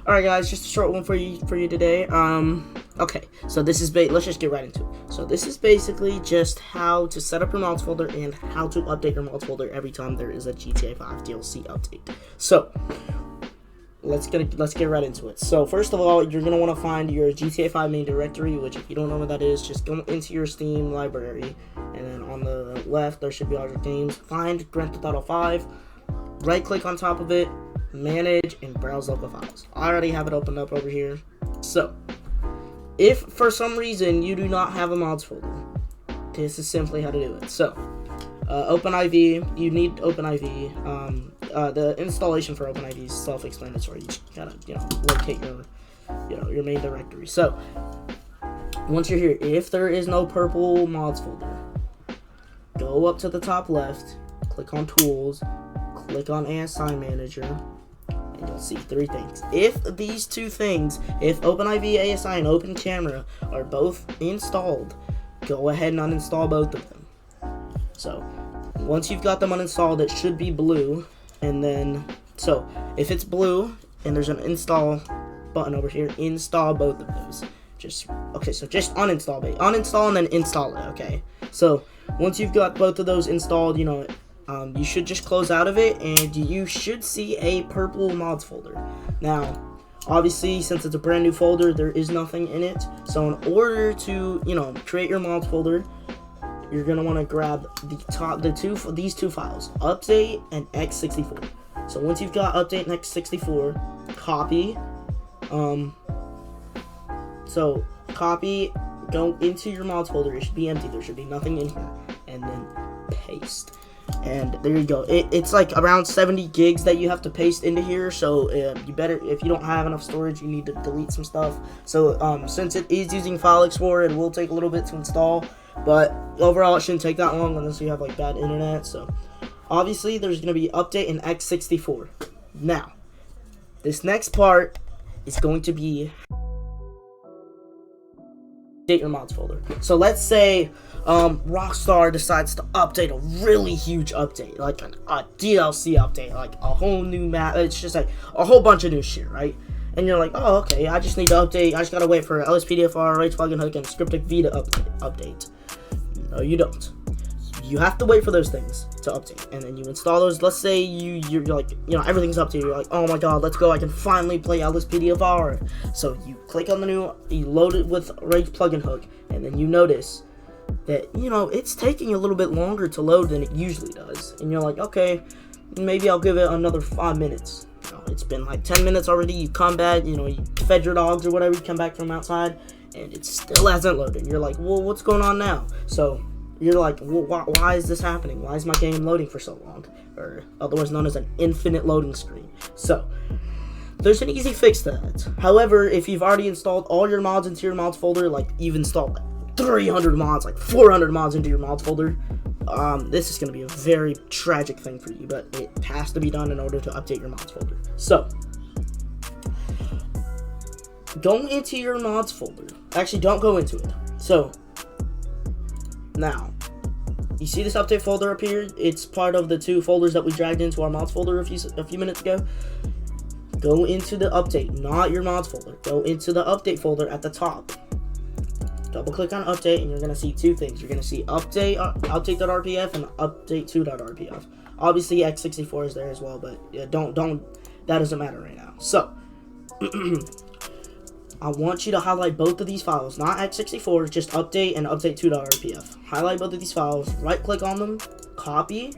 Alright guys, just a short one for you today. Okay, so this is let's just get right into it. So this is basically just how to set up your mods folder and how to update your mods folder every time there is a GTA 5 DLC update. So let's get right into it. So first of all, you're gonna want to find your GTA 5 main directory, which if you don't know what that is, just go into your Steam library, and then on the left there should be all your games. Find Grand Theft Auto 5, right click on top of it, manage, and browse local files. I already have it opened up over here. So if for some reason you do not have a mods folder, this is simply how to do it. So OpenIV, you need OpenIV. The installation for OpenIV is self-explanatory. You just gotta locate your main directory. So once you're here, if there is no purple mods folder, go up to the top left, click on Tools, click on ASI Manager, and you'll see three things. If these two things, if OpenIV, ASI, and Open Camera are both installed, go ahead and uninstall both of them. So once you've got them uninstalled, it should be blue. And then, so if it's blue and there's an install button over here, install both of those. So just uninstall and then install it. Okay. So once you've got both of those installed, you should just close out of it, and you should see a purple mods folder. Now, obviously, since it's a brand new folder, there is nothing in it. So in order to, create your mods folder, you're gonna want to grab these two files, update and x64. So once you've got update and x64, copy. So copy, go into your mods folder. It should be empty. There should be nothing in here, and then paste. And there you go. It's like around 70 gigs that you have to paste into here. So you better, if you don't have enough storage, you need to delete some stuff. So since it is using File Explorer, it will take a little bit to install. But overall, it shouldn't take that long unless you have like bad internet. So obviously, there's going to be update in x64. Now, this next part is going to be update your mods folder. So let's say Rockstar decides to update a really huge update, like a DLC update, like a whole new map. It's just like a whole bunch of new shit, right? And you're like, oh, okay, I just need to update. I just gotta wait for LSPDFR, Rage Plugin Hook, and Scriptic V to update. No, you don't. You have to wait for those things to update, and then you install those. Let's say you're like, everything's updated. You're like, oh my god, let's go! I can finally play LSPDFR. So you click on the new, you load it with Rage Plugin Hook, and then you notice that it's taking a little bit longer to load than it usually does. And you're like, okay, maybe I'll give it another 5 minutes. It's been like 10 minutes already. You come back, you fed your dogs or whatever. You come back from outside, and it still hasn't loaded. You're like, well, what's going on now? So you're like, well, why is this happening? Why is my game loading for so long? Or otherwise known as an infinite loading screen. So there's an easy fix to that. However, if you've already installed all your mods into your mods folder, like you've installed like 300 mods, like 400 mods into your mods folder, this is going to be a very tragic thing for you, but it has to be done in order to update your mods folder. So go into your mods folder. Actually, don't go into it. So now you see this update folder up here? It's part of the two folders that we dragged into our mods folder a few minutes ago. Go into the update, not your mods folder. Go into the update folder at the top. Double click on update, and you're gonna see two things. You're gonna see update.rpf and update2.rpf. Obviously, x64 is there as well, but that doesn't matter right now. So I want you to highlight both of these files, not x64, just update and update2.rpf. Highlight both of these files, right click on them, copy,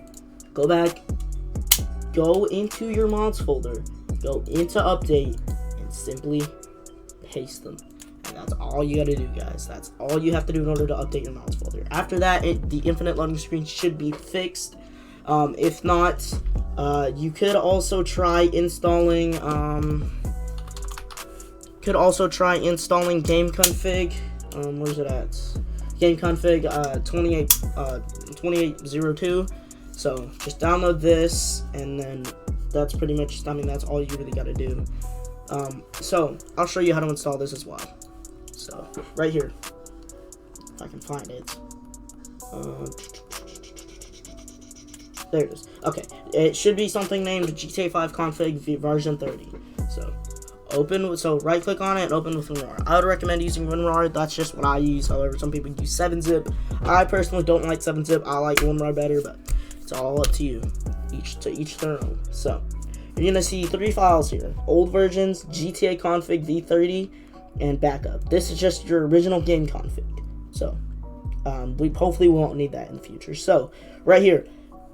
go back, go into your mods folder, go into update, and simply paste them. And that's all you gotta do, guys. That's all you have to do in order to update your mods folder. After that, the infinite loading screen should be fixed. If not, you could also try installing gameconfig. Where's it at? Gameconfig 2802. So just download this, and then that's pretty much, that's all you really gotta do. So I'll show you how to install this as well. So right here, if I can find it. There it is. Okay, it should be something named GTA 5 config version 30. So So right click on it and open with WinRAR. I would recommend using WinRAR. That's just what I use. However, some people use 7-zip. I personally don't like 7-zip. I like WinRAR better, but it's all up to you. Each their own. So you're gonna see 3 files here: old versions, GTA config v30, and backup. This is just your original game config. So we hopefully won't need that in the future. So right here,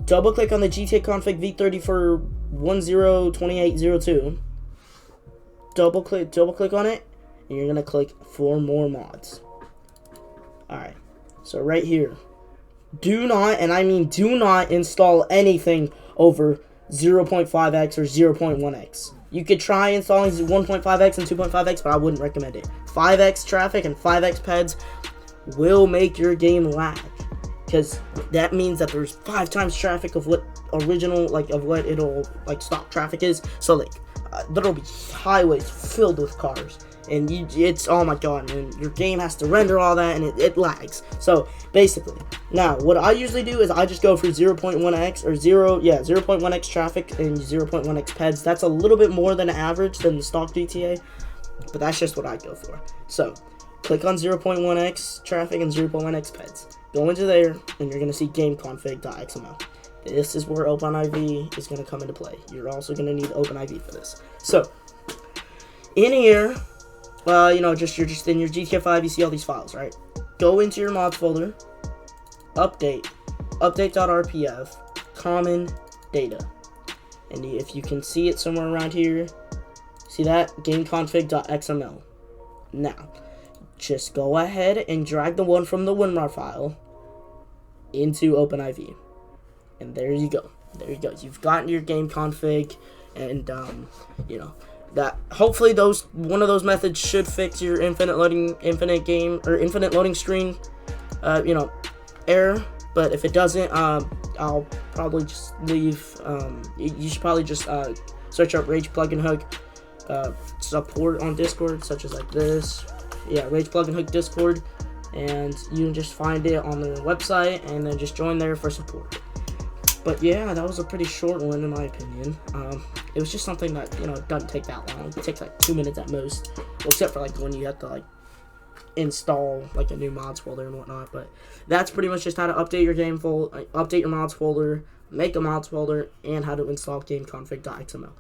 double click on the GTA config v30 for 102802. Double click on it, and you're gonna click for more mods. Alright, so right here, do not, and I mean do not, install anything over 0.5x or 0.1x. You could try installing 1.5x and 2.5x, but I wouldn't recommend it. 5x traffic and 5x peds will make your game lag, because that means that there's 5 times traffic of what original, of what it'll stock traffic is. So there'll be highways filled with cars, and it's, oh my god, and your game has to render all that, and it lags. So basically, now what I usually do is I just go for 0.1x or 0.1x traffic and 0.1x peds. That's a little bit more than average than the stock GTA, but that's just what I go for. So click on 0.1x traffic and 0.1x peds. Go into there, and you're gonna see gameconfig.xml. This is where OpenIV is going to come into play. You're also going to need OpenIV for this. So, in here, you're just in your GTA 5, you see all these files, right? Go into your mods folder, update.rpf, common data. And if you can see it somewhere around here, see that? gameconfig.xml. Now, just go ahead and drag the one from the WinRAR file into OpenIV. And there you go. There you go. You've gotten your game config, and that hopefully one of those methods should fix your infinite loading screen, error. But if it doesn't, I'll probably just leave. You should probably just search up Rage Plugin Hook support on Discord, such as like this. Yeah, Rage Plugin Hook Discord, and you can just find it on their website, and then just join there for support. But yeah, that was a pretty short one in my opinion. It was just something that, doesn't take that long. It takes 2 minutes at most. Well, except for when you have to install a new mods folder and whatnot. But that's pretty much just how to update your update your mods folder, make a mods folder, and how to install gameconfig.xml.